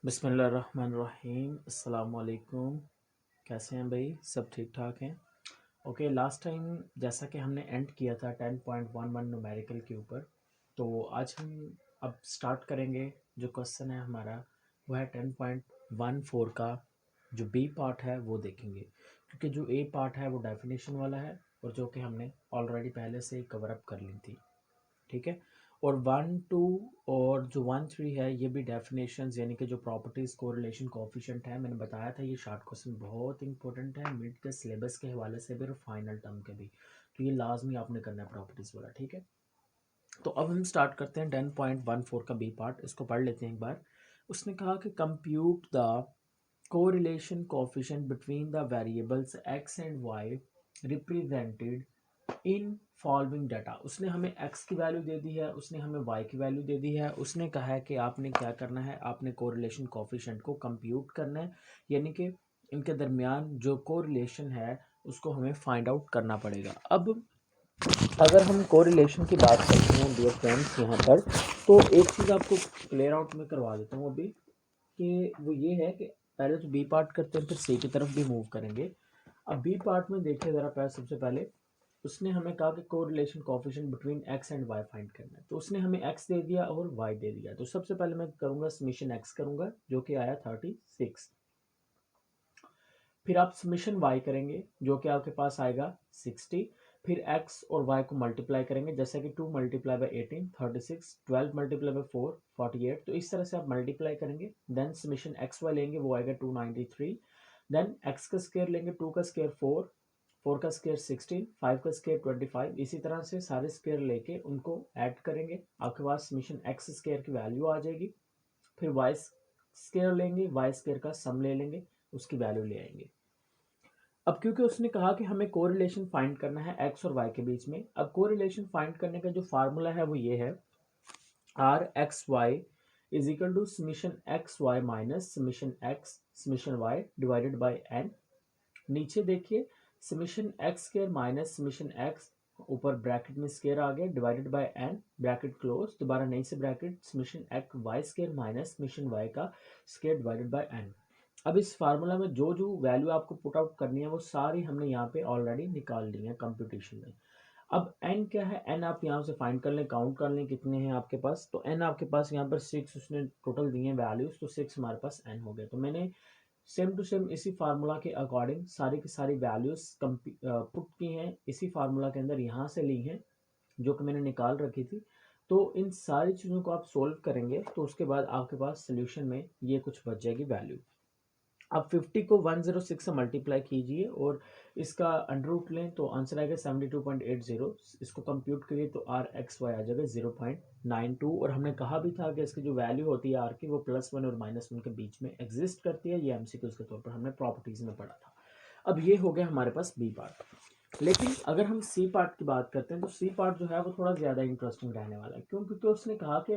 बिस्मिल्लाहिर्रहमानिर्रहीम। अस्सलाम वालेकुम। कैसे हैं भाई? सब ठीक ठाक हैं? ओके, लास्ट टाइम जैसा कि हमने एंड किया था 10.11 न्यूमेरिकल के ऊपर, तो आज हम अब स्टार्ट करेंगे। जो क्वेश्चन है हमारा वो है 10.14 का जो बी पार्ट है वो देखेंगे, क्योंकि जो ए पार्ट है वो डेफिनेशन वाला है और जो कि हमने ऑलरेडी पहले से कवर अप कर ली थी। ठीक है। और 1 2 और जो 1 3 है ये भी डेफिनेशंस यानी कि जो प्रॉपर्टीज कोरिलेशन कोएफिशिएंट है, मैंने बताया था ये शॉर्ट क्वेश्चन बहुत इंपॉर्टेंट है मिड के सिलेबस के हवाले से भी और फाइनल टर्म के भी, तो ये लाजमी आपने करना है प्रॉपर्टीज वाला। ठीक है। तो अब हम स्टार्ट करते हैं 10.14 का बी पार्ट, इसको पढ़ लेते हैं एक बार। उसने कहा कि compute the correlation coefficient between the variables x and y represented in following data. उसने हमें x की वैल्यू दे दी है, उसने हमें y की वैल्यू दे दी है। उसने कहा है कि आपने क्या करना है, आपने कोरिलेशन कोएफिशिएंट को कंप्यूट करना है, यानी कि इनके दरमियान जो कोरिलेशन है उसको हमें फाइंड आउट करना पड़ेगा। अब अगर हम कोरिलेशन की बात करते हैं डियर फ्रेंड्स यहाँ पर, तो एक चीज़ आपको क्लियर आउट में करवा देता हूँ अभी, कि वो ये है कि पहले तो बी पार्ट करते हैं फिर सी की तरफ भी मूव करेंगे। अब बी पार्ट में देखिए ज़रा पहले, सबसे पहले उसने हमें कहा कि correlation coefficient between x and y find करना है, तो उसने हमें एक्स दे दिया और वाई दे दिया। तो सबसे पहले मैं करूंगा समीशन एक्स करूंगा जो कि आया 36। फिर आप समीशन वाई करेंगे जो कि आपके पास आएगा 60। फिर एक्स और वाई को मल्टीप्लाई करेंगे, जैसे कि 2 मल्टीप्लाई बाई 18 36, 12 मल्टीप्लाई बाई 4 48। तो इस तरह से आप मल्टीप्लाई करेंगे। देन समीशन एक्स वाई लेंगे, वो आएगा 293। देन एक्स का स्क्वायर लेंगे, 2 का स्क्वायर 4, 4 का स्क्वायर 16, 5 का स्क्वायर 25। इसी तरह से सारे स्क्वायर लेके उनको ऐड करेंगे, आपके पास समीशन एक्स स्क्वायर की वैल्यू आ जाएगी। फिर वाई स्क्वायर लेंगे, वाई स्क्वायर का सम ले लेंगे, उसकी वैल्यू ले आएंगे। अब क्योंकि उसने कहा कि हमें कोरिलेशन फाइंड करना है एक्स और वाई के बीच में, अब कोरिलेशन फाइंड करने का जो फार्मूला है वो ये है, r x y is equal to summation x Y minus summation x summation Y divided by n. नीचे देखिए summation x square minus summation x, ऊपर ब्रैकेट में स्क्वायर आ गया, divided by N, bracket close, दोबारा नई से bracket, summation x y square minus summation y का स्क्वायर डिवाइडेड बाय एन। अब इस फार्मूला में जो जो वैल्यू आपको पुट आउट करनी है वो सारी हमने यहाँ पे ऑलरेडी निकाल ली है कंप्यूटेशन में। अब n क्या है, n आप यहाँ से फाइंड कर लें, काउंट कर लें कितने हैं आपके पास। तो n आपके पास यहाँ पर 6 उसने टोटल दिए वैल्यूज, तो 6 हमारे पास n हो गए। तो मैंने सेम टू सेम इसी फार्मूला के अकॉर्डिंग सारी की सारी वैल्यूज पुट की हैं, इसी फार्मूला के अंदर यहाँ से ली हैं जो कि मैंने निकाल रखी थी। तो इन सारी चीज़ों को आप सोल्व करेंगे तो उसके बाद आपके पास सोल्यूशन में ये कुछ बच जाएगी वैल्यू। आप 50 को 106 से मल्टीप्लाई कीजिए और इसका अंडर रूट लें तो आंसर आएगा 72.80। इसको कंप्यूट करिए तो आर एक्स वाई आ जाएगा 0.92। और हमने कहा भी था कि इसकी जो वैल्यू होती है आर की वो +1 और -1 के बीच में एग्जिस्ट करती है। ये एमसीक्यूज के तौर पर हमने प्रॉपर्टीज में पढ़ा था। अब ये हो गया हमारे पास बी पार्ट। लेकिन अगर हम सी पार्ट की बात करते हैं तो सी पार्ट जो है वो थोड़ा ज़्यादा इंटरेस्टिंग रहने वाला है। क्यों? क्योंकि उसने कहा कि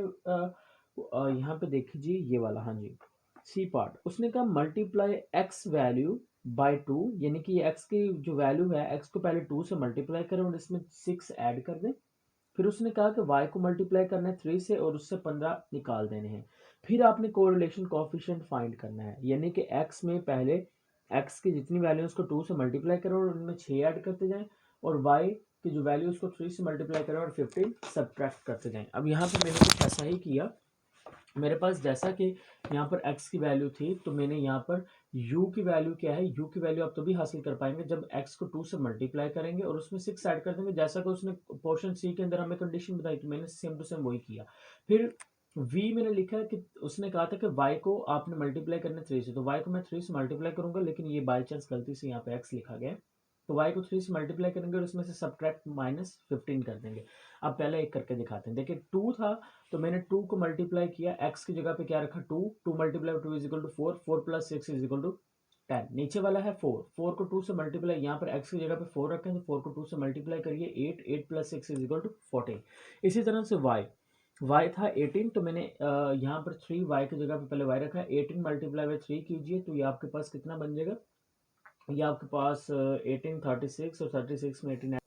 यहाँ पे देखिए ये वाला, हाँ जी, सी पार्ट उसने कहा मल्टीप्लाई एक्स वैल्यू बाय 2, यानी कि एक्स की जो वैल्यू है एक्स को पहले 2 से मल्टीप्लाई करें और इसमें 6 ऐड कर दें। फिर उसने कहा कि y को मल्टीप्लाई करना है 3 से और उससे 15 निकाल देने हैं। फिर आपने कोरिलेशन कोएफिशिएंट फाइंड करना है, यानी कि x में पहले x की जितनी वैल्यू उसको 2 से मल्टीप्लाई करें और उनमें 6 ऐड करते जाएं, और y की जो वैल्यू उसको 3 से मल्टीप्लाई करें और 15 सब्ट्रैक्ट करते जाएं। अब यहाँ पे मैंने कुछ ऐसा ही किया। मेरे पास जैसा कि यहाँ पर x की वैल्यू थी तो मैंने यहाँ पर u की वैल्यू क्या है, u की वैल्यू आप तभी हासिल कर पाएंगे जब x को 2 से मल्टीप्लाई करेंगे और उसमें 6 ऐड कर देंगे, जैसा कि उसने पोर्शन सी के अंदर हमें कंडीशन बताई तो मैंने सेम टू सेम वही किया। फिर v मैंने लिखा है कि उसने कहा था कि y को आपने मल्टीप्लाई करना 3 से, तो y को मैं 3 से मल्टीप्लाई करूंगा, लेकिन ये बाई चांस गलती से यहाँ पे x लिखा गया, तो y को 3 से मल्टीप्लाई करेंगे और उसमें से सब्ट्रैक्ट -15 कर देंगे। अब पहले एक करके दिखाते हैं। देखिए 2 था तो मैंने 2 को मल्टीप्लाई किया, x की जगह पे क्या रखा 2, 2 multiply 2 is equal to 4, 4 plus 6 is equal to 10। नीचे वाला है 4, 4 को 2 से मल्टीप्लाई, यहाँ पर x की जगह पे 4 रखें तो 4 को 2 से मल्टीप्लाई करिए 8, 8 प्लस 6 इज इक्वल टू 14। इसी तरह से y था 18 तो मैंने यहाँ पर 3 y की जगह पे पहले y रखा है, 18 मल्टीप्लाई बाई 3 कीजिए तो ये आपके पास कितना बन जाएगा, ये आपके पास 18 36 और 36 में 18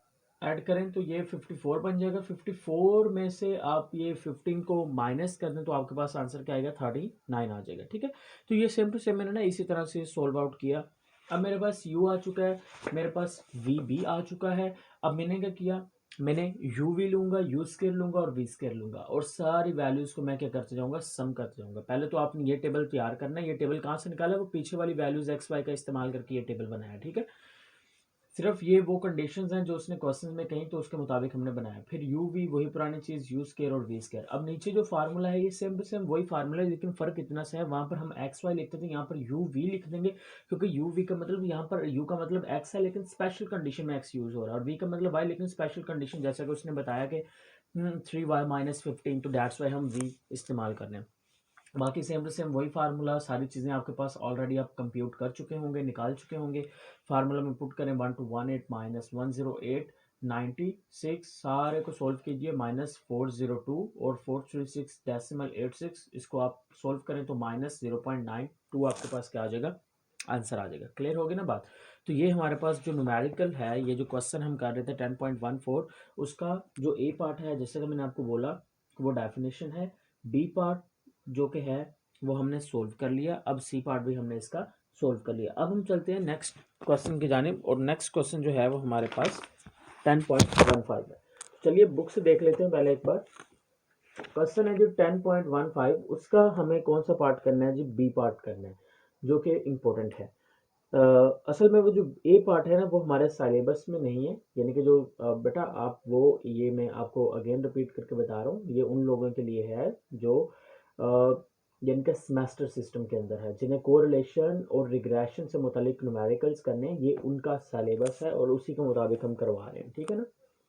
ऐड करें तो ये 54 बन जाएगा। 54 में से आप ये 15 को माइनस कर दें तो आपके पास आंसर क्या आएगा, 39 आ जाएगा। ठीक है, तो ये सेम टू सेम मैंने ना इसी तरह से सोल्व आउट किया। अब मेरे पास u आ चुका है, मेरे पास v भी आ चुका है। अब मैंने क्या किया, मैंने u भी लूंगा, u स्केयर लूंगा और v स्केयर लूंगा और सारी वैल्यूज को मैं क्या करते जाऊंगा, सम करते जाऊंगा। पहले तो आपने ये टेबल तैयार करना है। ये टेबल कहाँ से निकाला, वो पीछे वाली वैल्यूज एक्स वाई का इस्तेमाल करके ये टेबल बनाया। ठीक है, सिर्फ ये वो कंडीशंस हैं जो उसने क्वेश्चन में कही, तो उसके मुताबिक हमने बनाया। फिर यू वी वही पुरानी चीज, यू स्केयर और वी स्केयर। अब नीचे जो फार्मूला है ये सेम टू सेम वही फार्मूला है, लेकिन फर्क इतना सा है, वहां पर हम एक्स वाई लिखते थे, यहाँ पर यू वी लिख देंगे, क्योंकि यू वी का मतलब, यहाँ पर यू का मतलब एक्स है लेकिन स्पेशल कंडीशन में एक्स यूज हो रहा है, और वी का मतलब वाई लेकिन स्पेशल कंडीशन, जैसा कि उसने बताया कि 3y-15, तो दैट्स वाई हम वी इस्तेमाल कर रहे हैं। बाकी सेम टू सेम वही फार्मूला, सारी चीज़ें आपके पास ऑलरेडी आप कंप्यूट कर चुके होंगे, निकाल चुके होंगे। फार्मूला में पुट करें 1218 माइनस 108 96, सारे को सोल्व कीजिए, माइनस 402 और 436.86, इसको आप सोल्व करें तो माइनस 0.92 आपके पास क्या आ जाएगा, आंसर आ जाएगा। क्लियर होगी ना बात। तो ये हमारे पास जो न्यूमेरिकल है, ये जो क्वेश्चन हम कर रहे थे 10.14, उसका जो ए पार्ट है, जैसे कि मैंने आपको बोला, वो डेफिनेशन है। बी पार्ट जो कि है वो हमने सोल्व कर लिया। अब सी पार्ट भी हमने इसका सोल्व कर लिया। अब हम चलते हैं नेक्स्ट क्वेश्चन की जानिब, और नेक्स्ट क्वेश्चन जो है वो हमारे पास 10.15 है। चलिए बुक से देख लेते हैं पहले एक बार। क्वेश्चन है जो 10.15, उसका हमें कौन सा पार्ट करना है जी, बी पार्ट करना है, जो कि इम्पोर्टेंट है। असल में वो जो ए पार्ट है ना, वो हमारे सिलेबस में नहीं है, यानी कि जो बेटा आप वो, ये मैं आपको अगेन रिपीट करके बता रहा हूँ, ये उन लोगों के लिए है जो जिनका सेमेस्टर सिस्टम के अंदर है, जिन्हें कोरिलेशन और रिग्रेशन से मुतालिक न्यूमेरिकल्स करने हैं, ये उनका सिलेबस है और उसी के मुताबिक हम करवा रहे हैं। ठीक है ना।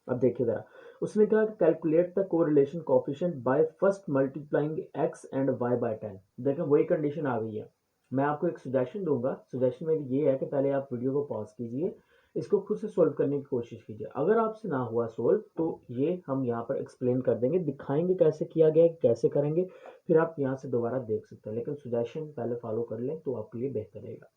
अब देखिए ज़रा, उसने कहा कि calculate the correlation coefficient by first multiplying x and y by 10। देखें वही कंडीशन आ गई है। मैं आपको एक सजेशन दूंगा, सजेशन में ये है कि पहले आप वीडियो को पॉज कीजिए, इसको खुद से सोल्व करने की कोशिश कीजिए। अगर आपसे ना हुआ सोल्व तो ये हम यहाँ पर एक्सप्लेन कर देंगे, दिखाएंगे कैसे किया गया है, कैसे करेंगे, फिर आप यहाँ से दोबारा देख सकते हैं, लेकिन सजेशन पहले फॉलो कर लें तो आपके लिए बेहतर रहेगा।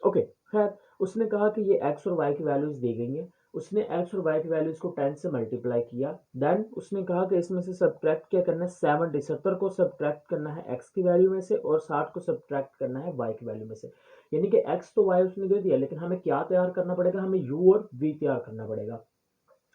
ओके, खैर उसने कहा कि ये एक्स और वाई की वैल्यूज दी गई हैं, उसने एक्स और वाई की वैल्यूज को 10 से मल्टीप्लाई किया। देन उसने कहा कि इसमें से सब्ट्रैक्ट क्या करना है, 70 को सब्ट्रैक्ट करना है एक्स की वैल्यू में से और 60 को सब्ट्रैक्ट करना है वाई की वैल्यू में से। यानी कि एक्स तो वाई उसने दे दिया, लेकिन हमें क्या तैयार करना पड़ेगा, हमें यू और वी तैयार करना पड़ेगा।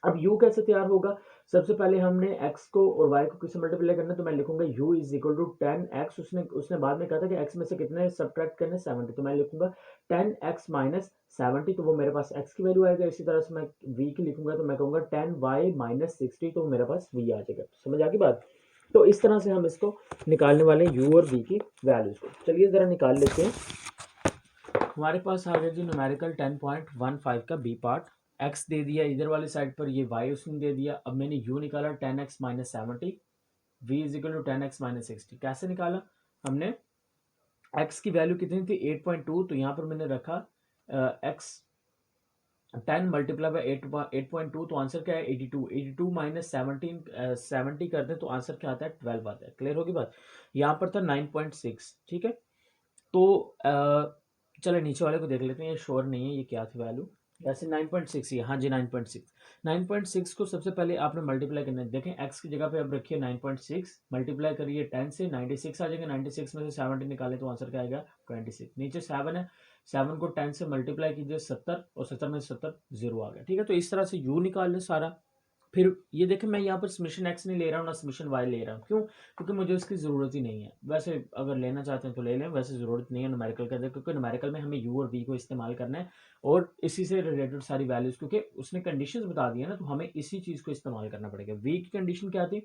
अब u कैसे तैयार होगा, सबसे पहले हमने x को और y को किससे मल्टीप्लाई करना है, तो मैं लिखूंगा u is equal to 10x। उसने उसने बाद में कहा था कि x में से कितने सब्ट्रैक्ट करने, 70, तो मैं लिखूंगा 10x माइनस 70, तो वो मेरे पास x की वैल्यू आएगा। इसी तरह से मैं v की लिखूंगा तो मैं कहूंगा 10y माइनस 60, तो मेरे पास v आ जाएगा। समझ आ गई बात। तो इस तरह से हम इसको निकालने वाले हैं u और v की वैल्यूज को। चलिए जरा निकाल लेते हैं। हमारे पास आ गया जी न्यूमेरिकल 10.15 का बी पार्ट। x दे दिया इधर वाली साइड पर, ये y उसने दे दिया। अब मैंने u निकाला 10x minus 70, v is equal to 10x minus 60। कैसे निकाला हमने, x की वैल्यू कितनी थी 8.2, तो यहाँ पर मैंने रखा x 10 मल्टीप्लाई बाई 8.2, तो आंसर क्या है 82। 82 माइनस 70 कर दें तो आंसर क्या आता है, 12 आता है। क्लियर होगी बात। यहाँ पर था 9.6। ठीक है, तो चलो नीचे वाले को देख लेते हैं, ये श्योर नहीं है ये क्या थी वैल्यू। वैसे 9.6 ही है, हाँ जी 9.6। 9.6 को सबसे पहले आपने मल्टीप्लाई करना है। देखें x की जगह पे अब रखिए 9.6, मल्टीप्लाई करिए 10 से, 96 आ जाएगा। 96 में से 70 निकाले तो आंसर क्या आएगा 26। नीचे 7 है, 7 को 10 से मल्टीप्लाई कीजिए 70, और 70 में से 70 0 आ गया। ठीक है, तो इस तरह से u निकाल ले सारा। फिर ये देखें मैं यहाँ पर समीशन एक्स नहीं ले रहा हूँ ना समीशन वाई ले रहा हूँ, क्यों, क्योंकि मुझे उसकी ज़रूरत ही नहीं है। वैसे अगर लेना चाहते हैं तो ले लें, वैसे ज़रूरत नहीं है न्यूमेरिकल के अंदर, क्योंकि न्यूमेरिकल में हमें यू और वी को इस्तेमाल करना है और इसी से रिलेटेड सारी वैल्यूज़, क्योंकि उसने कंडीशंस बता दी है ना, तो हमें इसी चीज़ को इस्तेमाल करना पड़ेगा। वी की कंडीशन क्या थी,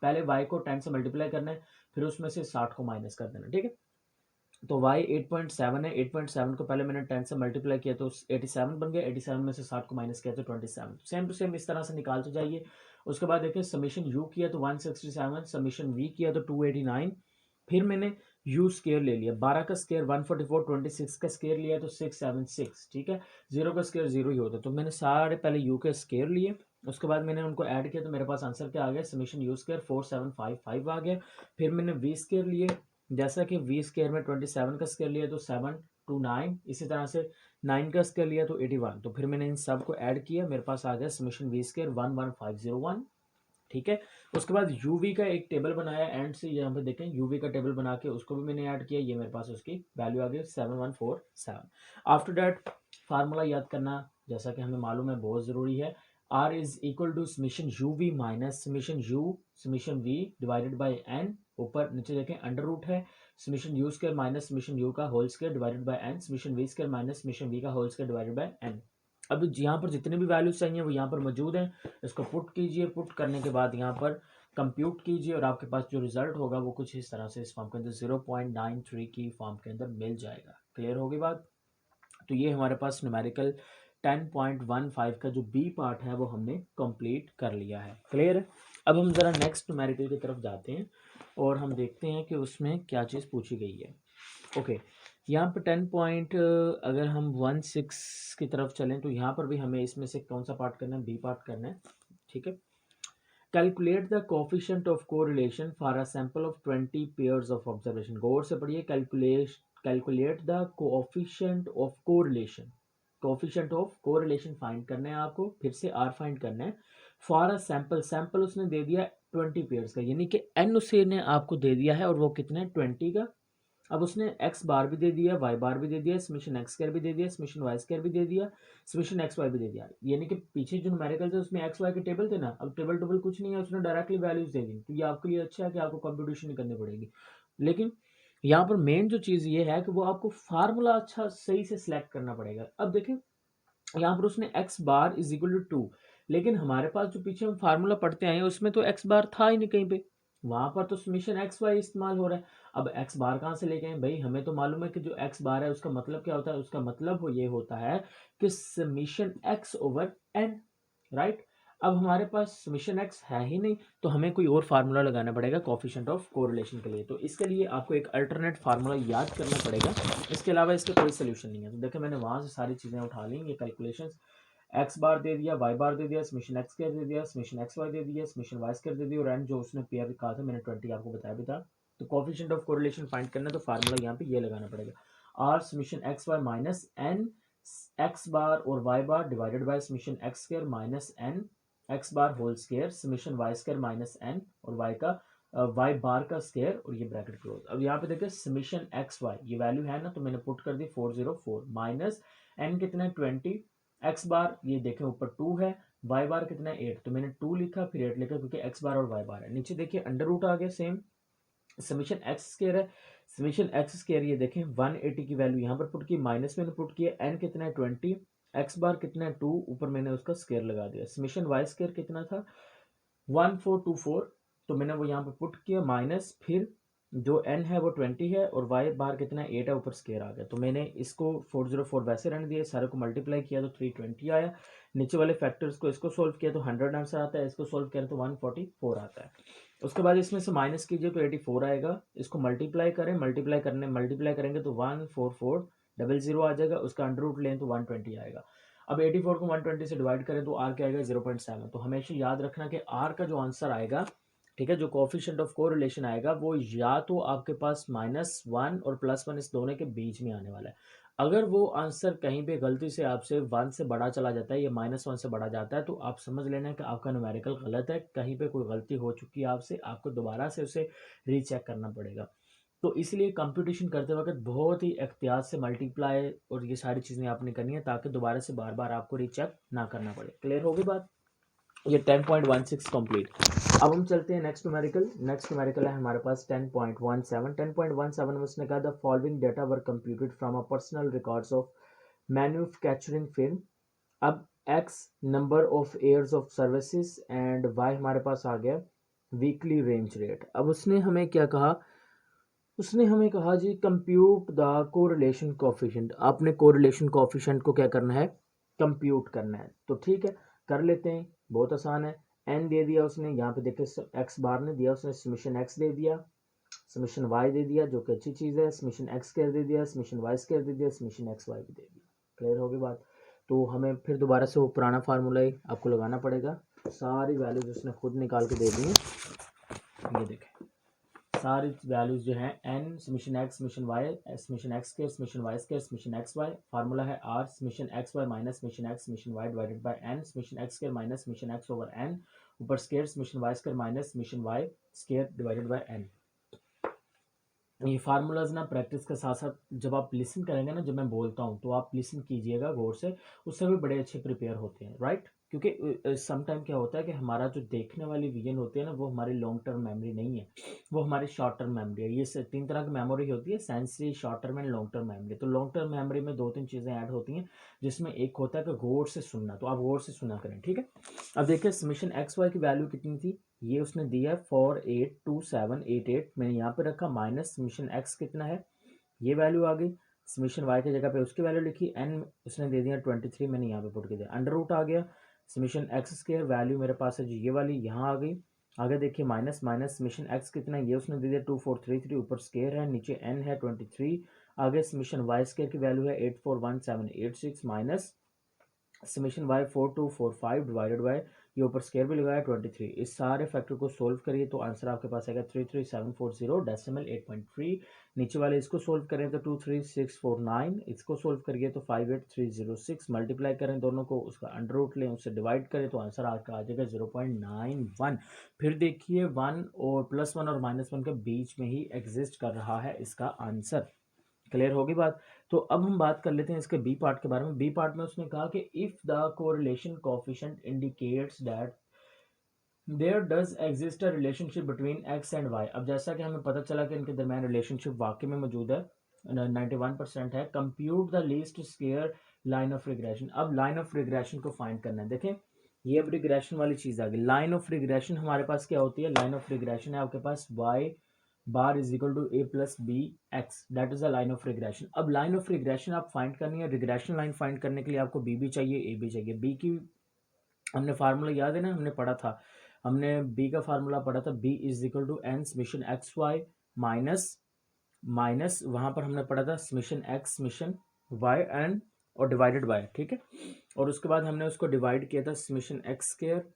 पहले वाई को 10 से मल्टीप्लाई करना है, फिर उसमें से 60 को माइनस कर देना। ठीक है, तो y 8.7 है, 8.7 को पहले मैंने 10 से मल्टीप्लाई किया तो 87 बन गया। 87 में से 60 को माइनस किया तो 27। सेम टू सेम इस तरह से निकाल तो जाइए। उसके बाद देखिए समीशन u किया तो 167, समीशन v किया तो 289, फिर मैंने u स्केयर ले लिया, 12 का स्केयर 144, 26 का स्केयर लिया तो 676। ठीक है, 0 का स्केयर 0 ही होता, तो मैंने सारे पहले u के स्केयर लिए, उसके बाद मैंने उनको ऐड किया तो मेरे पास आंसर क्या आ गया, समीशन u स्केयर 4755 आ गया। फिर मैंने v स्केयर लिए, जैसा कि वी स्केयर में 27 का स्केयर लिया तो 7 to 9, इसी तरह से 9 का स्केयर लिया तो 81। तो फिर मैंने इन सब को ऐड किया, मेरे पास आ गया समीशन वी स्केयर 11501। ठीक है, उसके बाद यूवी का एक टेबल बनाया एंड से, यहाँ पे देखें यूवी का टेबल बना के उसको भी मैंने ऐड किया, ये मेरे पास उसकी वैल्यू आ गई 7147। आफ्टर दैट फार्मूला याद करना जैसा कि हमें मालूम है बहुत ज़रूरी है, R is equal to summation U V minus summation U summation V divided by N, ऊपर नीचे देखें अंडर रूट है, summation U square minus summation U का whole square divided by N, summation V square minus summation V का whole square divided by N. अब यहाँ पर जितने भी वैल्यूज चाहिए वो यहाँ पर मौजूद हैं, इसको पुट कीजिए, पुट करने के बाद यहाँ पर कंप्यूट कीजिए और आपके पास जो रिजल्ट होगा वो कुछ इस तरह से इस फॉर्म के अंदर 0.93 की फॉर्म के अंदर मिल जाएगा। क्लियर होगी बात? तो ये हमारे पास न्यूमेरिकल 10.15 का जो बी पार्ट है वो हमने कंप्लीट कर लिया है। क्लियर है? अब हम ज़रा नेक्स्ट न्यूमेरिकल की तरफ जाते हैं और हम देखते हैं कि उसमें क्या चीज़ पूछी गई है। ओके, यहाँ पर 10 पॉइंट अगर हम 16 की तरफ चलें तो यहाँ पर भी हमें इसमें से कौन सा पार्ट करना है? बी पार्ट करना है। ठीक है, calculate the coefficient of correlation for a sample of 20 pairs of observation. गौर से पढ़िए, calculate the coefficient of correlation, coefficient of correlation find करना है आपको, फिर से आर फाइंड करना है। फॉर अ सैंपल, सैंपल उसने दे दिया 20 पेयर्स का, यानी कि एन उसने आपको दे दिया है और वो कितने 20 का। अब उसने एक्स बार भी दे दिया, वाई बार भी दे दिया, समीशन एक्स स्क्वायर भी दे दिया, समीशन वाई स्क्वायर भी दे दिया, समीशन एक्स वाई भी दे दिया। यानी कि पीछे जो न्यूमेरिकल थे उसमें एक्स वाई के टेबल थे ना, अब टेबल टेबल कुछ नहीं है, उसने डायरेक्टली वैल्यूज दे दी। तो ये आपके लिए अच्छा है कि आपको कंप्यूटेशन नहीं करनी पड़ेगी। लेकिन यहाँ पर मेन जो चीज़ ये है कि वो आपको फार्मूला अच्छा सही से सिलेक्ट करना पड़ेगा। अब देखें यहाँ पर उसने x bar is equal to 2, लेकिन हमारे पास जो पीछे हम फार्मूला पढ़ते आए हैं उसमें तो एक्स बार था ही नहीं कहीं पे, वहां पर तो समीशन एक्स वाई इस्तेमाल हो रहा है। अब एक्स बार कहाँ से लेके आए भाई? हमें तो मालूम है कि जो एक्स बार है उसका मतलब क्या होता है, उसका मतलब ये होता है कि summation x over n, right. अब हमारे पास समीशन एक्स है ही नहीं तो हमें कोई और फार्मूला लगाना पड़ेगा कोफिशिएंट ऑफ कोरिलेशन के लिए। तो इसके लिए आपको एक अल्टरनेट फार्मूला याद करना पड़ेगा, इसके अलावा इसका कोई सोल्यूशन नहीं है। तो देखिए मैंने वहां से सारी चीज़ें उठा ली, ये कैलकुलेशंस, एक्स बार दे दिया, वाई बार दे दिया, समीशन एक्स स्क्वायर दे दिया, समीशन एक्स वाई दे दिया, समीशन वाई स्क्वायर दे दिया, और एंड जो उसने पेयर कहा था मैंने 20 आपको बताया भी था। तो कोफिशिएंट ऑफ कोरिलेशन फाइंड करना, तो फार्मूला यहाँ पे ये लगाना पड़ेगा, R summation x Y minus N X bar और Y bar divided by summation x square minus N X bar whole square summation Y square minus N और Y का वाई बार का स्क्वायर और ये ब्रैकेट क्लोज। अब यहाँ पे देखिए समीशन एक्स वाई ये वैल्यू है ना, तो मैंने पुट कर दी 404 माइनस एन कितना है 20, एक्स बार ये देखें ऊपर 2 है, वाई बार कितना है 8, तो मैंने 2 लिखा फिर 8 लिखा क्योंकि एक्स बार और वाई बार है। नीचे देखिए अंडर रूट आ गया सेम, समीशन एक्स स्क्वायर है, समीशन एक्स स्क्वायर ये देखें 180 की वैल्यू यहाँ पर पुट की, माइनस मैंने पुट किया, एन कितना है 20, एक्स बार कितना है 2, ऊपर मैंने उसका स्क्वायर लगा दिया, समीशन वाई स्क्वायर कितना था 1424, तो मैंने वो यहाँ पे पुट किया, माइनस फिर जो n है वो 20 है और y बार कितना है 8 है, ऊपर स्केयर आ गया, तो मैंने इसको 404 वैसे रहने दिया, सारे को मल्टीप्लाई किया तो 320 आया, नीचे वाले फैक्टर्स को इसको सोल्व किया तो 100 आंसर आता है, इसको सोल्व किया तो 144 आता है। उसके बाद इसमें से माइनस कीजिए तो 84 आएगा, इसको मल्टीप्लाई करें, मल्टीप्लाई करेंगे तो 14400 आ जाएगा, उसका अंडर रूट लें तो 120 आएगा। अब 84 को 120 से डिवाइड करें तो आर क्या आएगा 0.7। तो हमेशा याद रखना कि आर का जो आंसर आएगा, ठीक है, जो कोफिशिएंट ऑफ कोरिलेशन आएगा वो या तो आपके पास -1 और +1 इस दोनों के बीच में आने वाला है। अगर वो आंसर कहीं पे गलती से आपसे 1 से बड़ा चला जाता है या -1 से बड़ा जाता है तो आप समझ लेना कि आपका न्यूमेरिकल गलत है, कहीं पे कोई गलती हो चुकी है आपसे, आपको दोबारा से उसे रीचेक करना पड़ेगा। तो इसलिए कंप्यूटेशन करते वक्त बहुत ही एहतियात से मल्टीप्लाई और ये सारी चीज़ें आपने करनी है ताकि दोबारा से बार बार आपको रीचेक ना करना पड़े। क्लियर होगी बात? ये 10.16 कंप्लीट। अब हम चलते हैं नेक्स्ट न्यूमेरिकल है हमारे पास 10.17 में उसने कहा the following data were computed from a personal records of manufacturing film. अब x number of years of services and y हमारे पास आ गया वीकली रेंज रेट। अब उसने हमें क्या कहा, उसने हमें कहा जी कंप्यूट द कोरिलेशन कोफिशिएंट। आपने कोरिलेशन कोफिशिएंट को क्या करना है, कंप्यूट करना है। तो ठीक है कर लेते हैं, बहुत आसान है। एन दे दिया उसने, यहाँ पे देखिए एक्स बार ने दिया उसने, समीशन एक्स दे दिया, समीशन वाई दे दिया जो कि अच्छी चीज़ है, समीशन एक्स स्क्वायर दे दिया, समीशन वाई स्क्वायर दे दिया, समीशन एक्स वाई भी दे दिया। क्लियर होगी बात? तो हमें फिर दोबारा से वो पुराना फार्मूला ही आपको लगाना पड़ेगा, सारी वैल्यूज उसने खुद निकाल के दे दी है, ये देखें सारी वैल्यूज जो हैं n summation x summation y summation x square summation y square summation x y, formula है r summation x y minus summation x summation y divided by n summation x square minus summation x over n ऊपर square summation y square minus summation y square divided bye n। ये formulas ना practice के साथ साथ जब आप listen करेंगे ना, जब मैं बोलता हूँ तो आप लिसन कीजिएगा गौर से, उससे भी बड़े अच्छे प्रिपेयर होते हैं, राइट। क्योंकि सम टाइम क्या होता है कि हमारा जो देखने वाली विजन होती है ना, वो हमारी लॉन्ग टर्म मेमोरी नहीं है, वो हमारी शॉर्ट टर्म मेमोरी है। ये तीन तरह की मेमोरी होती है, sensory, short term and long term memory. तो लॉन्ग टर्म मेमोरी में दो तीन चीज़ें ऐड होती हैं, जिसमें एक होता है कि गौर से सुनना, तो आप गौर से सुना करें, ठीक है। अब देखिए समीशन एक्स वाई की वैल्यू कितनी थी, ये उसने दिया 482788, मैंने यहाँ पे रखा, माइनस समीशन एक्स कितना है, ये वैल्यू आ गई, समीशन वाई की जगह पे उसकी वैल्यू लिखी, एन उसने दे दिया 23, मैंने यहाँ पे पुट कर दिया, अंडर रूट आ गया, समीशन एक्स स्क्वायर वैल्यू मेरे पास है जी ये वाली, यहाँ आ गई। आगे देखिए माइनस माइनस समीशन एक्स कितना है, ये उसने दे दिया 2433, ऊपर स्क्वायर है, नीचे एन है 23, आगे समीशन वाई स्क्वायर की वैल्यू है 841786 minus summation y 4245 divided by, ये ऊपर स्केयर भी लगाया 23। इस सारे फैक्टर को सोल्व करिए तो आंसर आपके पास आएगा 33740 डेसिमल 8.3। नीचे वाले इसको सोल्व करें तो 23649, इसको सोल्व करिए तो 58306, मल्टीप्लाई करें दोनों को, उसका अंडर रूट लें, उससे डिवाइड करें तो आंसर आपका आ जाएगा 0.91। फिर देखिए 1 और +1 और -1 के बीच में ही एग्जिस्ट कर रहा है इसका आंसर। क्लियर होगी बात। तो अब हम बात कर लेते हैं इसके बी पार्ट के बारे में। बी पार्ट में उसने कहा कि if the correlation coefficient indicates that there does exist a relationship between x and y. अब जैसा कि हमें पता चला कि इनके दरमियान रिलेशनशिप वाकई में मौजूद है, 91% है, compute the least square line of regression. अब लाइन ऑफ रिग्रेशन को फाइंड करना है। देखें ये अब रिग्रेशन वाली चीज आ गई। लाइन ऑफ रिग्रेशन हमारे पास क्या होती है, लाइन ऑफ रिग्रेशन है आपके पास Y bar is equal to A plus B X, that is the line of regression. अब लाइन ऑफ रिग्रेशन आप फाइंड करनी है, रिग्रेशन लाइन फाइंड करने के लिए आपको बी भी चाहिए ए भी चाहिए। बी की हमने फार्मूला याद है ना, हमने पढ़ा था, हमने बी का फार्मूला पढ़ा था, b is equal to n summation x Y minus minus वहां पर हमने पढ़ा था summation x summation y n और डिवाइडेड बाय, ठीक है। और उसके बाद हमने उसको डिवाइड किया था summation x square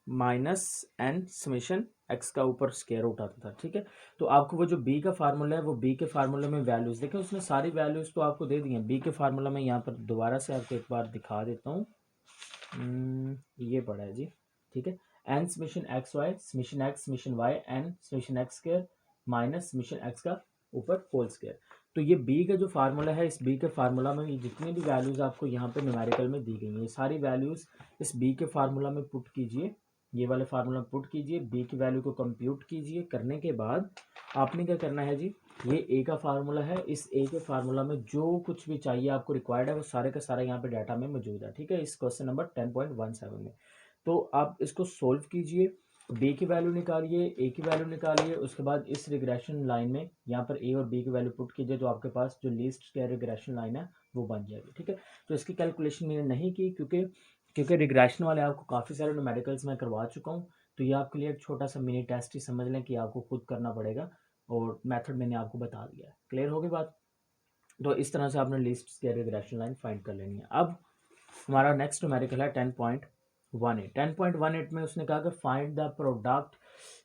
minus n summation x का ऊपर स्क्वायर रूट आता था, ठीक है। तो आपको वो जो बी का फार्मूला है, वो बी के फार्मूले में वैल्यूज देखें, उसने सारी वैल्यूज तो आपको दे दी हैं। बी के फार्मूला में यहाँ पर दोबारा से आपको एक बार दिखा देता हूँ, ये पड़ा है जी, ठीक है। N summation x y summation x summation y n summation x square minus summation x का ऊपर होल स्क्वायर। तो ये बी का जो फार्मूला है, इस बी के फार्मूला में ये जितनी भी वैल्यूज आपको यहाँ पे न्यूमेरिकल में दी गई हैं, ये सारी वैल्यूज इस बी के फार्मूला में पुट कीजिए, ये वाले फार्मूला में पुट कीजिए, बी की वैल्यू को कंप्यूट कीजिए। करने के बाद आपने क्या करना है जी, ये ए का फार्मूला है, इस ए के फार्मूला में जो कुछ भी चाहिए आपको रिक्वायर्ड है वो सारे का सारा यहाँ पे डाटा में मौजूद है, ठीक है, इस क्वेश्चन नंबर 10.17 में। तो आप इसको सोल्व कीजिए, बी की वैल्यू निकालिए, ए की वैल्यू निकालिए, उसके बाद इस रिग्रेशन लाइन में यहाँ पर ए और बी की वैल्यू पुट कीजिए, तो आपके पास जो लीस्ट स्क्वायर रिग्रेशन लाइन है वो बन जाएगी, ठीक है। तो इसकी कैलकुलेशन मैंने नहीं की क्योंकि रिग्रेशन वाले आपको काफ़ी सारे न्यूमेरिकल्स मैं करवा चुका हूँ, तो ये आपके लिए एक छोटा सा मिनी टेस्ट ही समझ लें कि आपको खुद करना पड़ेगा, और मेथड मैंने आपको बता दिया है। क्लियर होगी बात। तो इस तरह से आपने least square regression line find कर लेनी है। अब हमारा नेक्स्ट न्यूमेरिकल है 10.18। 10.18 में उसने कहा कि find the product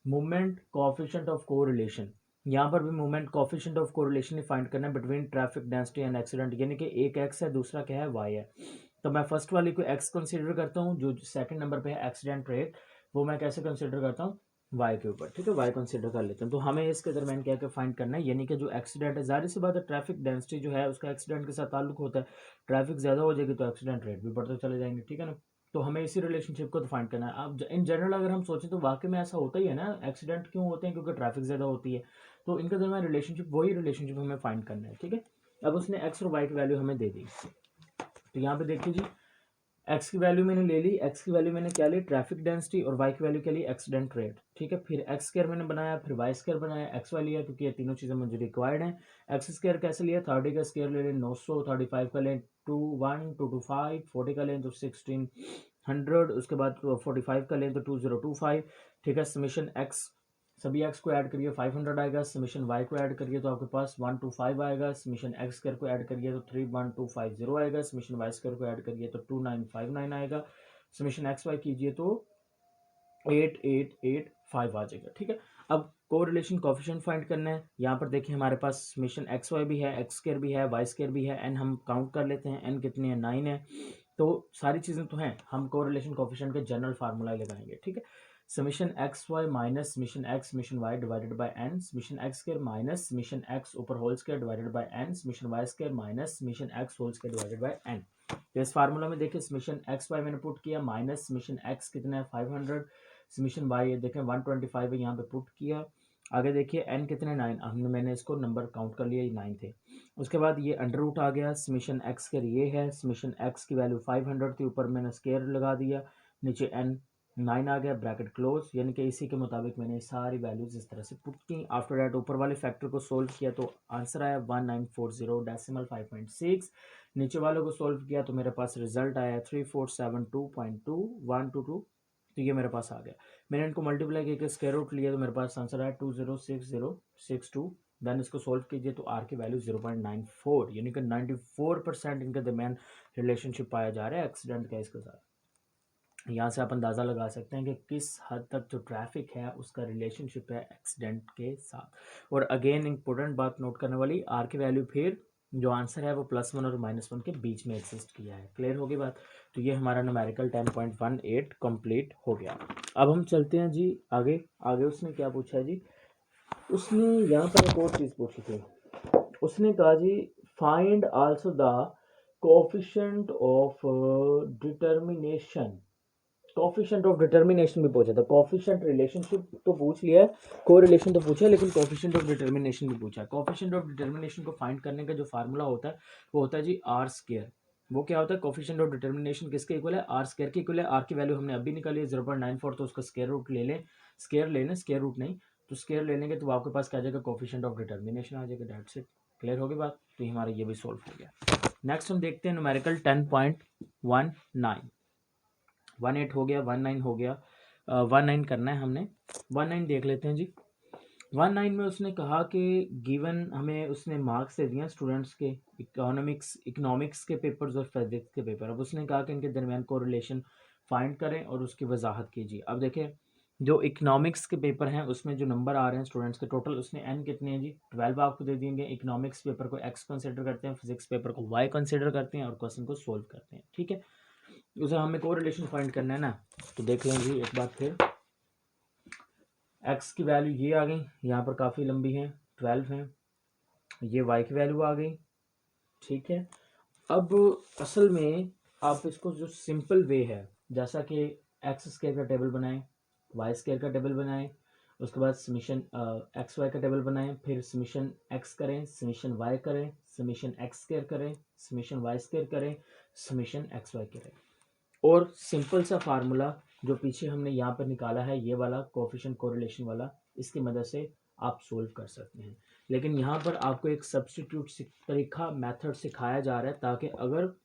movement coefficient of correlation. यहाँ पर भी movement coefficient of correlation he find करना है between traffic density and accident, यानी कि एक एक्स है दूसरा क्या है वाई है। तो मैं फर्स्ट वाली को एक्स कंसीडर करता हूँ, जो सेकंड नंबर पे है एक्सीडेंट रेट, वो मैं कैसे कंसीडर करता हूँ, वाई के ऊपर, ठीक है, वाई कंसीडर कर लेते हैं। तो हमें इसके दरमियान क्या क्या फाइंड करना है, यानी कि जो एक्सीडेंट है, जाहिर सी बात है ट्रैफिक डेंसिटी जो है उसका एक्सीडेंट के साथ ताल्लुक होता है, ट्रैफिक ज़्यादा हो जाएगी तो एक्सीडेंट रेट भी बढ़ते चले जाएंगे, ठीक है ना। तो हमें इसी रिलेशनशिप को तो फाइंड करना है। अब इन जनरल अगर हम सोचें तो वाकई में ऐसा होता ही है ना, एक्सीडेंट क्यों होते हैं, क्योंकि ट्रैफिक ज़्यादा होती है, तो इनके दरमियान रिलेशनशिप, वही रिलेशनशिप हमें फाइंड करना है, ठीक है। अब उसने एक्स और वाई की वैल्यू हमें दे दी, तो यहाँ पे देखिए जी, एक्स की वैल्यू मैंने ले ली, एक्स की वैल्यू मैंने क्या ली, ट्रैफिक डेंसिटी, और वाई की वैल्यू क्या ली, एक्सीडेंट रेट, ठीक है। फिर एक्स स्क्वायर मैंने बनाया, फिर वाई स्क्वायर बनाया, एक्स वाई लिया क्योंकि ये तीनों चीज़ें मुझे रिक्वायर्ड हैं। एक्स स्क्वायर कैसे लिया, 30 का स्क्वायर ले लें 900, 35 का लें 2125, 40 का लें तो 1600, उसके बाद 45 का लें तो 2025, ठीक है। समीशन एक्स, सभी एक्स को ऐड करिए 500 आएगा, समीशन वाई को ऐड करिए तो आपके पास 125 आएगा, समीशन एक्स स्क्वायर को ऐड करिए तो 31250 आएगा, समीशन वाई स्क्वायर को ऐड करिए तो 2959 आएगा, समीशन एक्स वाई कीजिए तो 8885 आ जाएगा, ठीक है। अब कोरिलेशन कोफिशिएंट फाइंड करना है। यहाँ पर देखिए हमारे पास समेशन एक्स वाई भी है, एक्स स्क्वायर भी है, वाई स्क्वायर भी है, एन हम काउंट कर लेते हैं, एन कितनी है 9 है। तो सारी चीज़ें तो हैं, हम कोरिलेशन कोफिशिएंट के जनरल फार्मूला लगाएंगे, ठीक है। Summation X Y minus summation X summation Y divided by N, summation X square minus summation X ऊपर whole square divided by N, summation Y square minus summation X whole square divided by N. तो इस formula में देखिए summation X Y मैंने put किया minus summation X कितना है 500, summation Y ये देखें 125 है, यहाँ पे पुट किया। आगे देखिए एन कितने 9, हमने मैंने इसको नंबर काउंट कर लिया, ये 9 थे। उसके बाद ये अंडर रूट आ गया, समेशन एक्स के ये है, समेशन एक्स की वैल्यू 500 थी, ऊपर मैंने स्केयर लगा दिया, नीचे एन 9 आ गया, ब्रैकेट क्लोज, यानी कि इसी के मुताबिक मैंने सारी वैल्यूज इस तरह से पुट की। आफ्टर दैट ऊपर वाले फैक्टर को सोल्व किया तो आंसर आया 1940 डेसिमल 5.6। नीचे वालों को सोल्व किया तो मेरे पास रिजल्ट आया 3472.2122, तो ये मेरे पास आ गया। मैंने इनको मल्टीप्लाई करके स्क्वायर रूट लिया तो मेरे पास आंसर आया 206062। देन इसको सोल्व कीजिए तो आर की वैल्यू 0.94, यानी कि 94% इनके दरमियान रिलेशनशिप पाया जा रहा है एक्सीडेंट का इसके साथ। यहाँ से आप अंदाज़ा लगा सकते हैं कि किस हद तक जो ट्रैफिक है उसका रिलेशनशिप है एक्सीडेंट के साथ। और अगेन इंपॉर्टेंट बात नोट करने वाली, आर की वैल्यू फिर जो आंसर है वो +1 और -1 के बीच में एग्जिस्ट किया है। क्लियर होगी बात। तो ये हमारा न्यूमेरिकल 10.18 कंप्लीट हो गया। अब हम चलते हैं जी आगे। आगे उसने क्या पूछा है जी, उसने यहाँ पर एक और चीज़ पूछी थी। उसने कहा जी find also the coefficient of determination. Coefficient of determination भी पूछा था। कोफिशिएंट रिलेशनशिप तो पूछ लिया है, कोरिलेशन तो पूछा है, लेकिन कोफिशिएंट ऑफ डिटर्मिनेशन भी पूछा है। कोफिशिएंट ऑफ डिटर्मिनेशन को फाइंड करने का जो फार्मूला होता है वो होता है जी आर स्क्वायर। वो क्या होता है, कोफिशिएंट ऑफ डिटर्मिनेशन किसके इक्वल है, आर स्क्वायर के इक्वल है। आर की वैल्यू हमने अभी निकाली है 0.94, तो उसका स्क्वायर रूट ले लें, स्क्वायर ले लें, स्क्वायर रूट नहीं तो स्क्वायर ले लेंगे तो आपके पास क्या आ जाएगा, कोफिशिएंट ऑफ डिटर्मिनेशन आ जाएगा, दैट्स इट। क्लियर होगी बात। तो हमारा ये भी सोल्व हो गया। नेक्स्ट हम देखते हैं न्यूमेरिकल 10.19। 18 हो गया, 19 हो गया, 19 करना है हमने। 19 देख लेते हैं जी। 19 में उसने कहा कि गिवन हमें उसने मार्क्स दे दिए स्टूडेंट्स के इकोनॉमिक्स के पेपर्स और फिजिक्स के पेपर। अब उसने कहा कि इनके दरमियान कोरिलेशन फाइंड करें और उसकी वजाहत कीजिए। अब देखें जो इकोनॉमिक्स के पेपर हैं उसमें जो नंबर आ रहे हैं स्टूडेंट्स के टोटल, उसने एन कितने हैं जी 12 आपको दे देंगे। इकोनॉमिक्स पेपर को एक्स कंसिडर करते हैं, फिजिक्स पेपर को वाई कंसिडर करते हैं और क्वेश्चन को सोल्व करते हैं, ठीक है। उसे हमें कोरिलेशन फाइंड करना है ना, तो देख लें जी एक बार फिर। एक्स की वैल्यू ये आ गई, यहाँ पर काफ़ी लंबी है 12 है। ये वाई की वैल्यू आ गई, ठीक है। अब असल में आप इसको जो सिंपल वे है, जैसा कि एक्स स्क्वायर का टेबल बनाएं, वाई स्क्वायर का टेबल बनाएं, उसके बाद समीशन एक्स वाई का टेबल बनाएं, फिर समीशन एक्स करें, समीशन वाई करें, समीशन एक्स स्क्वायर करें, समीशन वाई स्क्वायर करें, समीशन एक्स वाई करें। और सिंपल सा फार्मूला जो पीछे हमने यहाँ पर निकाला है, ये वाला कोफिशिएंट कोरिलेशन वाला, इसकी मदद से आप सोल्व कर सकते हैं। लेकिन यहाँ पर आपको एक सब्स्टिट्यूट तरीका मेथड सिखाया जा रहा है, ताकि अगर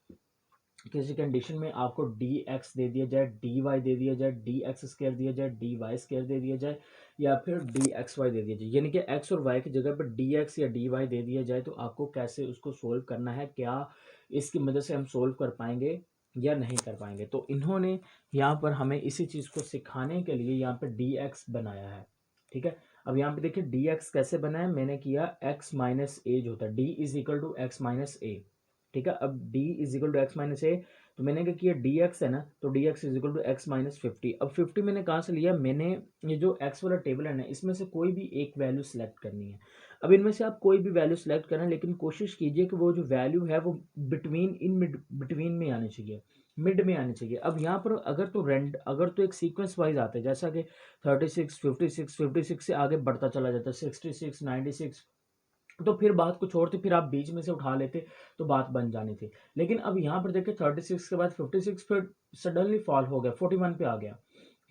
किसी कंडीशन में आपको डी एक्स दे दिया जाए, डी वाई दे दिया जाए, डी एक्स स्क्वायर दिया जाए, डी वाई स्क्वायर दे दिया जाए, या फिर डी एक्स वाई दे दिया जाए, यानी कि एक्स और वाई की जगह पर डी एक्स या डी वाई दे दिया जाए, तो आपको कैसे उसको सोल्व करना है, क्या इसकी मदद से हम सोल्व कर पाएंगे या नहीं कर पाएंगे। तो इन्होंने यहाँ पर हमें इसी चीज़ को सिखाने के लिए यहाँ पर डी एक्स बनाया है, ठीक है। अब यहाँ पे देखिए डी एक्स कैसे बना है, मैंने किया एक्स माइनस ए जो होता है, D is equal to x minus A, ठीक है। अब d is equal to x minus A, तो मैंने क्या किया डी एक्स है ना, तो D X is equal to x minus 50। अब 50 मैंने कहाँ से लिया, मैंने ये जो एक्स वाला टेबल है ना, इसमें से कोई भी एक वैल्यू सेलेक्ट करनी है। अब इनमें से आप कोई भी वैल्यू सेलेक्ट करें, लेकिन कोशिश कीजिए कि वो जो वैल्यू है वो बिटवीन में आनी चाहिए, मिड में आनी चाहिए। अब यहाँ पर अगर तो एक सीक्वेंस वाइज आते हैं, जैसा कि 36 56 56 से आगे बढ़ता चला जाता है, 66 96, तो फिर बात कुछ और थी, फिर आप बीच में से उठा लेते तो बात बन जानी थी। लेकिन अब यहाँ पर देखिए 36 के बाद 56, फिर सडनली फॉल हो गया 41 पे आ गया,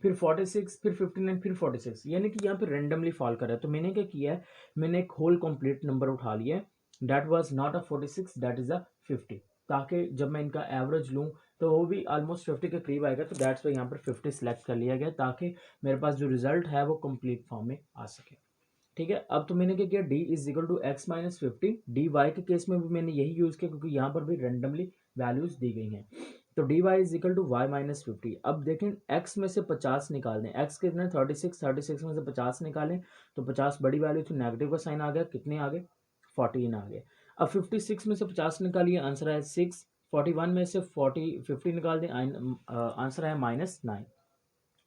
फिर 46, फिर 59, फिर 46, यानी कि यहाँ पे रेंडमली फॉल कर रहा है। तो मैंने क्या किया है, मैंने एक होल कंप्लीट नंबर उठा लिया है, that was not a 46, that is a 50, ताकि जब मैं इनका एवरेज लूँ तो वो भी ऑलमोस्ट 50 के करीब आएगा। तो दैट्स वाई यहाँ पर 50 सेलेक्ट कर लिया गया, ताकि मेरे पास जो रिजल्ट है वो कंप्लीट फॉर्म में आ सके, ठीक है। अब तो मैंने क्या किया, d is equal to x minus 50, d y के केस में भी मैंने यही यूज़ किया, क्योंकि यहाँ पर भी रेंडमली वैल्यूज दी गई हैं। तो d y is equal to y minus 50। अब देखें एक्स में से 50 निकाल दें, एक्स कितने 36, 36 में से 50 निकालें तो 50 बड़ी वैल्यू थी, नेगेटिव का साइन आ गया, कितने आ गए 14 आ गए। अब 56 में से 50 निकालिए, आंसर है 6। 41 में से 50 निकाल दें, आंसर है -9।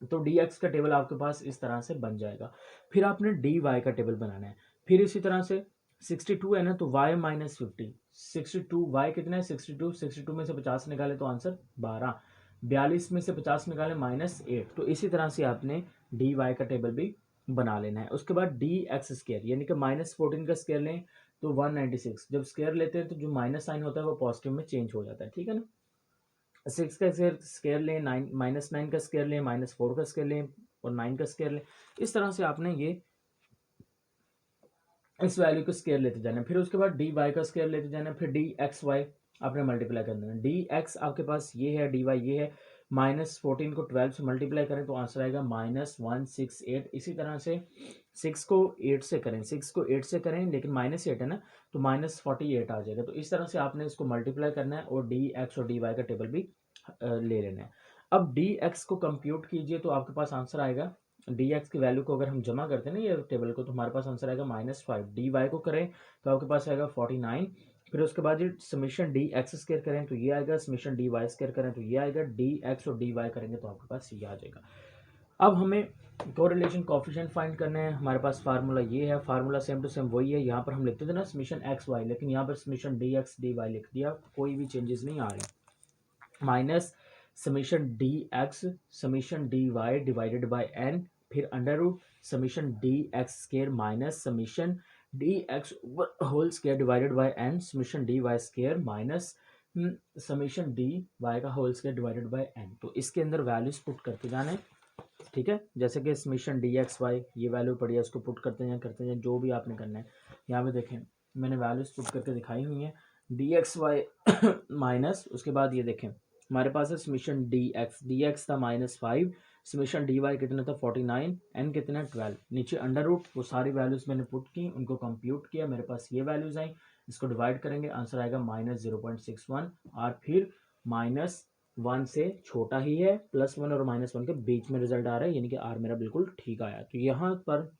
तो डी एक्स का टेबल आपके पास इस तरह से बन जाएगा। फिर आपने डी वाई का टेबल बनाना है। फिर इसी तरह से 62 है ना, तो y माइनस 50, 62 y कितना है 62, 62 में से 50 निकाले तो आंसर 12, 42 में से 50 निकाले -8। तो इसी तरह से आपने डी वाई का टेबल भी बना लेना है। उसके बाद डी एक्स स्केयर यानी कि -14 का स्केयर लें तो 196। जब स्केयर लेते हैं तो जो माइनस साइन होता है वो पॉजिटिव में चेंज हो जाता है, ठीक है ना। 6 का स्केयर लें, -9 का स्केयर लें, -4 का स्केयर लें और 9 का स्केयर लें। इस तरह से आपने ये इस वैल्यू को स्केयर लेते जाना है। फिर उसके बाद डी वाई का स्केयर लेते जाना है। फिर डी एक्स वाई आपने मल्टीप्लाई कर देना। डी एक्स आपके पास ये है, डी वाई ये है। -14 को 12 से मल्टीप्लाई करें तो आंसर आएगा -168। इसी तरह से 6 को 8 से करें, 6 को 8 से करें लेकिन -8 है ना, तो -48 आ जाएगा। तो इस तरह से आपने इसको मल्टीप्लाई करना है और डी एक्स और डी वाई का टेबल भी ले लेना है। अब डी एक्स को कंप्यूट कीजिए तो आपके पास आंसर आएगा, डी एक्स की वैल्यू को अगर हम जमा करते हैं ना ये टेबल को, तो हमारे पास आंसर आएगा -5। डी वाई को करें तो आपके पास आएगा 49। फिर उसके बाद ये समीशन डी एक्स स्केयर करें तो ये आएगा, समीशन डी वाई स्केयर करें तो ये आएगा, डी एक्स और डी वाई करेंगे तो आपके पास ये आ जाएगा। अब हमें कोरिलेशन कोफिशिएंट फाइंड करना है। हमारे पास फार्मूला ये है, फार्मूला सेम टू सेम वही है। यहाँ पर हम लिखते थे ना समीशन एक्स वाई, लेकिन यहाँ पर summation D X D Y लिख दिया, कोई भी चेंजेस नहीं आ रहे। Minus summation D X summation D Y divided by N, फिर under root summation D X square minus summation D X whole square divided by N, summation D Y square minus summation D Y का whole square divided by N. तो इसके अंदर values put करते जाना है, ठीक है। जैसे कि समीशन डी एक्स वाई ये वैल्यू पड़ी है, उसको पुट करते जाए जो भी आपने करना है। यहाँ पे देखें मैंने वैल्यूज पुट करके दिखाई हुई हैं, डी एक्स वाई माइनस, उसके बाद ये देखें हमारे पास है समीशन डी एक्स था -5, समीशन डी वाई कितना था 49, एन कितना 12, नीचे अंडर रूट, वो सारी वैल्यूज मैंने पुट की, उनको कंप्यूट किया, मेरे पास ये वैल्यूज आई, इसको डिवाइड करेंगे आंसर आएगा -0.61। और फिर -1 से छोटा ही है, +1 और -1 के बीच में रिजल्ट आ रहा है, यानी कि आर मेरा बिल्कुल ठीक आया। तो यहाँ पर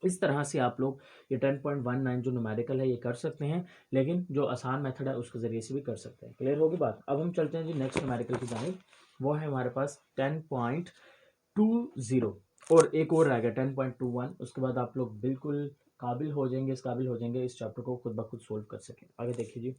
इस तरह से आप लोग ये 10.19 जो न्यूमेरिकल है ये कर सकते हैं, लेकिन जो आसान मेथड है उसके ज़रिए से भी कर सकते हैं। क्लियर होगी बात। अब हम चलते हैं जी नेक्स्ट न्यूमेरिकल की जानिब, वो है हमारे पास 10.20 और एक और रह गया 10.21। उसके बाद आप लोग बिल्कुल काबिल हो जाएंगे, इस काबिल हो जाएंगे इस चैप्टर को खुद ब खुद सोल्व कर सकें। आगे देखिए जी,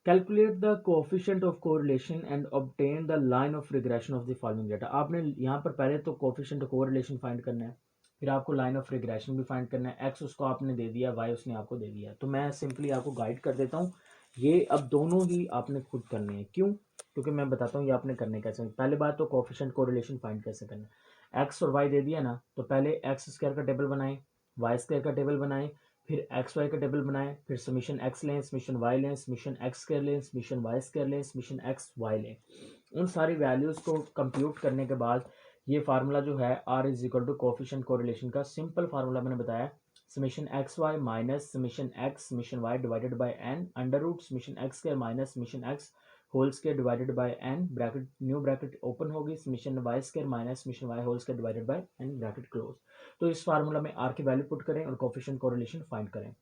calculate the coefficient of correlation and obtain the line of regression of the following data. आपने यहाँ पर पहले तो कोफिशिएंट ऑफ कोरिलेशन फाइंड करना है, फिर आपको लाइन ऑफ रिग्रेशन भी फाइंड करना है। एक्स उसको आपने दे दिया, वाई उसने आपको दे दिया। तो मैं सिंपली आपको गाइड कर देता हूँ, ये अब दोनों ही आपने खुद करने हैं। क्यों? क्योंकि मैं बताता हूँ ये आपने करने कैसे। पहले बात तो कोफिशिएंट कोरिलेशन फाइंड कैसे करना है। एक्स और वाई दे दिया ना, तो पहले एक्स स्क्वायर का टेबल बनाएं, वाई स्क्वायर का टेबल बनाएं, फिर एक्स वाई का टेबल बनाएं, फिर समीशन एक्स लें, समीशन वाई लें, समीशन एक्स स्क्वायर लें, समीशन वाई स्क्वायर लें, समीशन एक्स वाई लें। उन सारी वैल्यूज़ को कंप्यूट करने के बाद ये फार्मूला जो है R is equal to coefficient correlation का सिंपल फार्मूला मैंने बताया, summation x Y minus summation x summation Y divided by N under root summation x square minus summation X whole square divided by N, bracket new bracket open होगी, summation Y square minus summation Y whole square divided by N, bracket close. तो इस formula में are की value put करें और coefficient correlation find करें।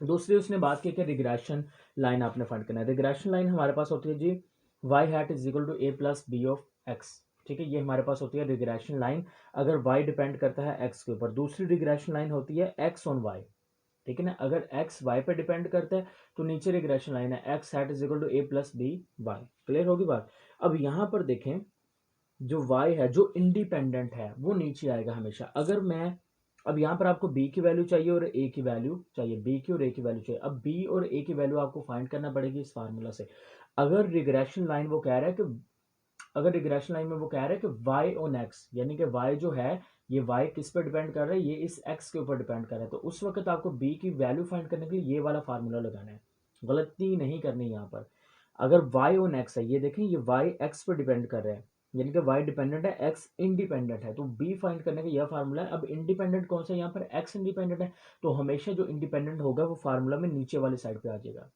दूसरी उसने बात की कि रिग्रेशन लाइन आपने फाइंड करना है। रिग्रेशन लाइन हमारे पास होती है जी Y hat is equal to A plus B of X, ठीक है। ये हमारे पास होती है रिग्रेशन लाइन अगर वाई डिपेंड करता है एक्स के ऊपर। दूसरी रिग्रेशन लाइन होती है एक्स ऑन वाई, ठीक है ना। अगर एक्स वाई पे डिपेंड करता है तो नीचे रिग्रेशन लाइन है x hat is equal to A plus b y. Clear होगी बात। अब यहाँ पर देखें जो y है जो इंडिपेंडेंट है वो नीचे आएगा हमेशा। अगर मैं अब यहाँ पर आपको b की वैल्यू चाहिए और a की वैल्यू चाहिए, b की और a की वैल्यू चाहिए। अब b और a की वैल्यू आपको फाइंड करना पड़ेगी इस फार्मूला से। अगर रिग्रेशन लाइन वो कह रहा है कि अगर रिग्रेशन लाइन में वो कह रहा है कि y ऑन x, यानी कि y जो है ये y किस पे डिपेंड कर रहा है, ये इस x के ऊपर डिपेंड कर रहा है, तो उस वक्त आपको b की वैल्यू फाइंड करने के लिए ये वाला फार्मूला लगाना है। गलती नहीं करनी यहाँ पर। अगर y ऑन x है, ये देखें ये y x पे डिपेंड कर रहा है, यानी कि y डिपेंडेंट है x इंडिपेंडेंट है, तो b फाइंड करने का यह फार्मूला है। अब इंडिपेंडेंट कौन सा है, यहाँ पर x इंडिपेंडेंट है, तो हमेशा जो इंडिपेंडेंट होगा वो फार्मूला में नीचे वाली साइड पे आ जाएगा।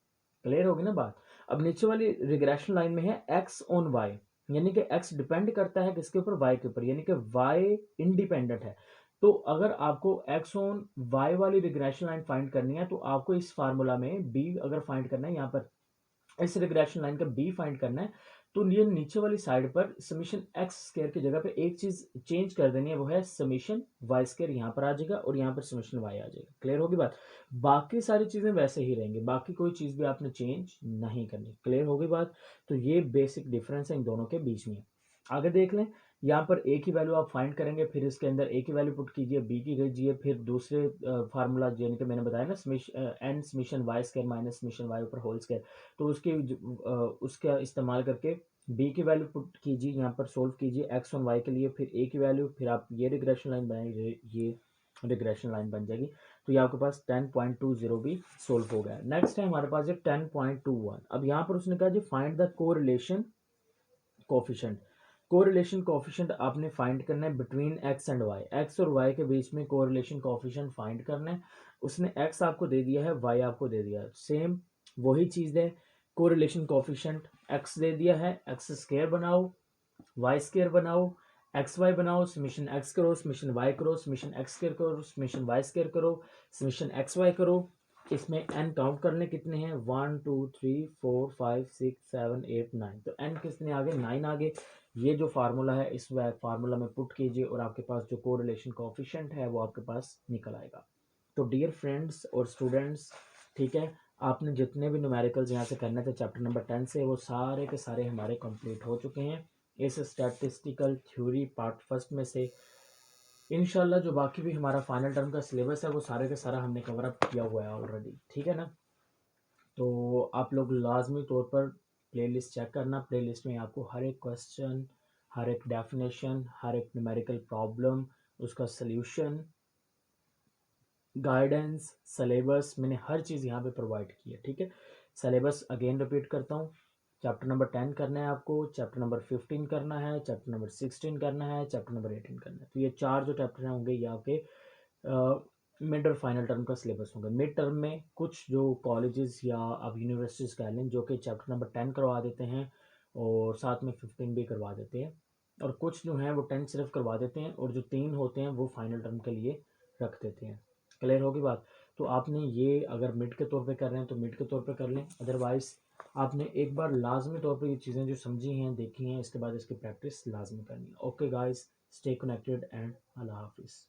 क्लियर होगी ना बात। अब नीचे वाली रिग्रेशन लाइन में है एक्स ऑन वाई, यानी कि एक्स डिपेंड करता है किसके ऊपर, वाई के ऊपर, यानी कि वाई इंडिपेंडेंट है। तो अगर आपको एक्स ऑन वाई वाली रिग्रेशन लाइन फाइंड करनी है तो आपको इस फार्मूला में बी अगर फाइंड करना है, यहाँ पर इस रिग्रेशन लाइन का बी फाइंड करना है, तो ये नीचे वाली साइड पर समीशन एक्स स्क्वायर की जगह पे एक चीज चेंज कर देनी है, वो है समीशन वाई स्क्वायर, यहाँ पर आ जाएगा और यहाँ पर समीशन वाई आ जाएगा। क्लियर होगी बात। बाकी सारी चीजें वैसे ही रहेंगी, बाकी कोई चीज भी आपने चेंज नहीं करनी। क्लियर होगी बात। तो ये बेसिक डिफरेंस है इन दोनों के बीच में। आगे देख लें, यहाँ पर ए की वैल्यू आप फाइंड करेंगे, फिर इसके अंदर ए की वैल्यू पुट कीजिए, बी की कीजिए, फिर दूसरे फार्मूला यानी कि मैंने बताया ना n summation Y square minus summation y ऊपर होल स्क्वायर, तो उसका इस्तेमाल करके बी की वैल्यू पुट कीजिए, यहाँ पर सोल्व कीजिए एक्स ऑन वाई के लिए, फिर ए की वैल्यू, फिर आप ये रिग्रेशन लाइन बनाएंगे, ये रिग्रेशन लाइन बन जाएगी। तो ये आपके पास 10.20 भी सोल्व हो गया। नेक्स्ट है हमारे पास 10.21। अब यहाँ पर उसने कहा जी find the correlation coefficient. Correlation coefficient आपने फाइंड करना है between x and Y, X और वाई के बीच में कोरिलेशन कोफिशिएंट फाइंड करना है। उसने एक्स आपको दे दिया है, वाई आपको दे दिया है, सेम वही चीज है। कोरिलेशन कोफिशिएंट एक्स दे दिया है, एक्स स्क्वायर बनाओ, वाई स्क्वायर बनाओ, एक्स वाई बनाओ, समीशन एक्स करो, समीशन वाई करो, समीशन एक्स स्क्वायर करो, समीशन वाई स्क्वायर करो, समीशन एक्स वाई करो। इसमें एन काउंट कर लें कितने हैं, 1 2 3 4 5 6 7 8 9, तो एन कितने आगे, 9 आगे। ये जो फार्मूला है इस फार्मूला में पुट कीजिए और आपके पास जो कोरिलेशन कोएफिशिएंट है वो आपके पास निकल आएगा। तो डियर फ्रेंड्स और स्टूडेंट्स, ठीक है, आपने जितने भी न्यूमेरिकल्स यहाँ से करने थे चैप्टर नंबर 10 से, वो सारे के सारे हमारे कंप्लीट हो चुके हैं इस स्टैटिस्टिकल थ्योरी पार्ट फर्स्ट में से। इंशाल्लाह जो बाकी भी हमारा फाइनल टर्म का सिलेबस है वो सारे का सारा हमने कवर अप किया हुआ है ऑलरेडी, ठीक है ना। तो आप लोग लाजमी तौर पर प्लेलिस्ट चेक करना, प्लेलिस्ट में आपको हर एक क्वेश्चन, हर एक डेफिनेशन, हर एक न्यूमेरिकल प्रॉब्लम, उसका सल्यूशन, गाइडेंस, सिलेबस, मैंने हर चीज़ यहाँ पे प्रोवाइड की है, ठीक है। सिलेबस अगेन रिपीट करता हूँ, चैप्टर नंबर 10 करना है आपको, चैप्टर नंबर 15 करना है, चैप्टर नंबर 16 करना है, चैप्टर नंबर 18 करना है। तो ये चार जो चैप्टर होंगे ये आपके मिड और फाइनल टर्म का सिलेबस होंगे। मिड टर्म में कुछ जो कॉलेजेस या आप यूनिवर्सिटीज़ कह लें जो कि चैप्टर नंबर 10 करवा देते हैं और साथ में 15 भी करवा देते हैं, और कुछ जो हैं वो 10 सिर्फ करवा देते हैं और जो 3 होते हैं वो फाइनल टर्म के लिए रख देते हैं। क्लियर होगी बात। तो आपने ये अगर मिड के तौर पे कर रहे हैं तो मिड के तौर पे कर लें, अदरवाइज आपने एक बार लाजमी तौर पे ये चीज़ें जो समझी हैं देखी हैं इसके बाद इसकी प्रैक्टिस लाजमी करनी है। Okay guys, stay connected and अल्लाह हाफिज़।